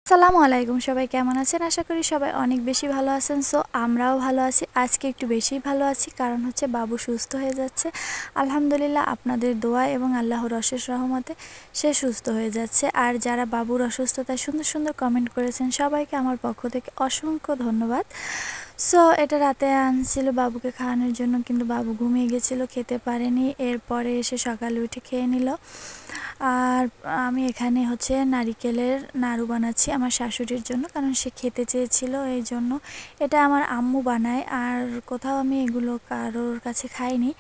আসসালামু আলাইকুম, সবাই কেমন আছেন? আশা করি সবাই অনেক বেশি ভালো আছেন। সো আমরাও ভালো আছি। আজকে একটু বেশি ভালো আছি, কারণ হচ্ছে বাবু সুস্থ হয়ে যাচ্ছে। আলহামদুলিল্লাহ, আপনাদের দোয়া এবং আল্লাহর অশেষ রহমতে সে সুস্থ হয়ে যাচ্ছে। আর যারা বাবুর অসুস্থতায় সুন্দর সুন্দর কমেন্ট করেছেন, সবাইকে আমার পক্ষ থেকে অসংখ্য ধন্যবাদ। সো এটা রাতে আনছিল বাবুকে খাওয়ানোর জন্য, কিন্তু বাবু ঘুমিয়ে গেছিলো, খেতে পারেনি। এরপরে এসে সকালে উঠে খেয়ে নিল। আর আমি এখানে হচ্ছে নারিকেলের নাড়ু বানাচ্ছি আমার শাশুড়ির জন্য, কারণ সে খেতে চেয়েছিল, এই জন্য। এটা আমার আম্মু বানায়, আর কোথাও আমি এগুলো কারোর কাছে খাইনি,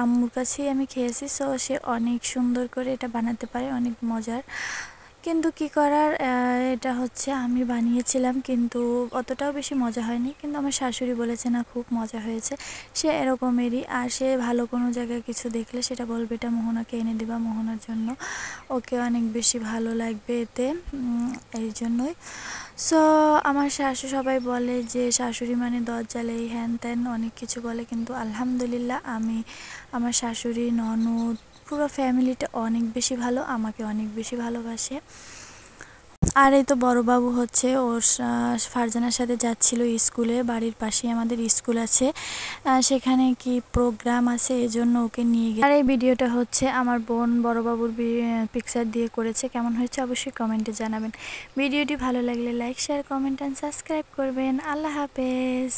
আম্মুর কাছেই আমি খেয়েছি। সো সে অনেক সুন্দর করে এটা বানাতে পারে, অনেক মজার। কিন্তু কি করার, এটা হচ্ছে আমি বানিয়েছিলাম, কিন্তু অতটাও বেশি মজা হয়নি। কিন্তু আমার শাশুড়ি বলেছে না, খুব মজা হয়েছে। সে এরকমেরই, আর সে ভালো কোনো জায়গায় কিছু দেখলে সেটা বলবে এটা মোহনাকে এনে দেবা, মোহনার জন্য, ওকে অনেক বেশি ভালো লাগবে এতে, এই জন্যই। সো আমার সবাই বলে যে শাশুড়ি মানে দজ্জাল, এই হ্যান ত্যান অনেক কিছু বলে, কিন্তু আলহামদুলিল্লাহ আমি, আমার শাশুড়ি, ননদ, পুরো ফ্যামিলিটা অনেক বেশি ভালো, আমাকে অনেক বেশি ভালোবাসে। আর এই তো বড় বাবু হচ্ছে ওর ফারজানার সাথে যাচ্ছিল স্কুলে, বাড়ির পাশেই আমাদের স্কুল আছে, সেখানে কি প্রোগ্রাম আছে, এজন্য ওকে নিয়ে গেছে। আর এই ভিডিওটা হচ্ছে আমার বোন বড় বাবুর পিকচার দিয়ে করেছে। কেমন হয়েছে অবশ্যই কমেন্টে জানাবেন। ভিডিওটি ভালো লাগলে like, share, comment and subscribe করবেন। আল্লাহ হাফেজ।